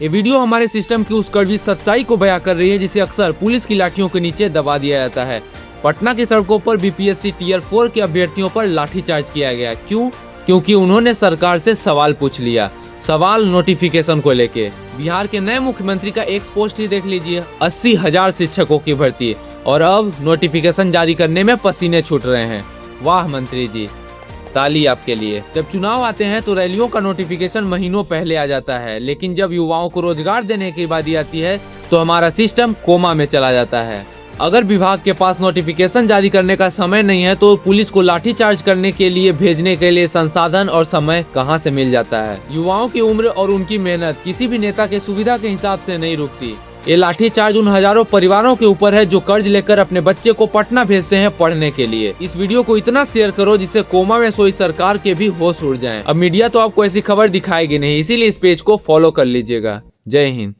ये वीडियो हमारे सिस्टम की उस कड़वी सच्चाई को बयां कर रही है जिसे अक्सर पुलिस की लाठियों के नीचे दबा दिया जाता है। पटना की सड़कों पर बीपीएससी टियर 4 के अभ्यर्थियों पर लाठीचार्ज किया गया। क्यों? क्योंकि उन्होंने सरकार से सवाल पूछ लिया। सवाल नोटिफिकेशन को लेके। बिहार के नए मुख्यमंत्री का एक पोस्ट ही देख लीजिए, 80,000 शिक्षकों की भर्ती, और अब नोटिफिकेशन जारी करने में पसीने छूट रहे हैं। वाह मंत्री जी, ताली आपके लिए। जब चुनाव आते हैं तो रैलियों का नोटिफिकेशन महीनों पहले आ जाता है, लेकिन जब युवाओं को रोजगार देने की बारी आती है तो हमारा सिस्टम कोमा में चला जाता है। अगर विभाग के पास नोटिफिकेशन जारी करने का समय नहीं है तो पुलिस को लाठीचार्ज करने के लिए भेजने के लिए संसाधन और समय कहां से मिल जाता है। युवाओं की उम्र और उनकी मेहनत किसी भी नेता के सुविधा के हिसाब से नहीं रुकती। ये लाठीचार्ज उन हजारों परिवारों के ऊपर है जो कर्ज लेकर अपने बच्चे को पटना भेजते हैं पढ़ने के लिए। इस वीडियो को इतना शेयर करो जिससे कोमा में सोई सरकार के भी होश उड़ जाएं। अब मीडिया तो आपको ऐसी खबर दिखाएगी नहीं, इसीलिए इस पेज को फॉलो कर लीजिएगा। जय हिंद।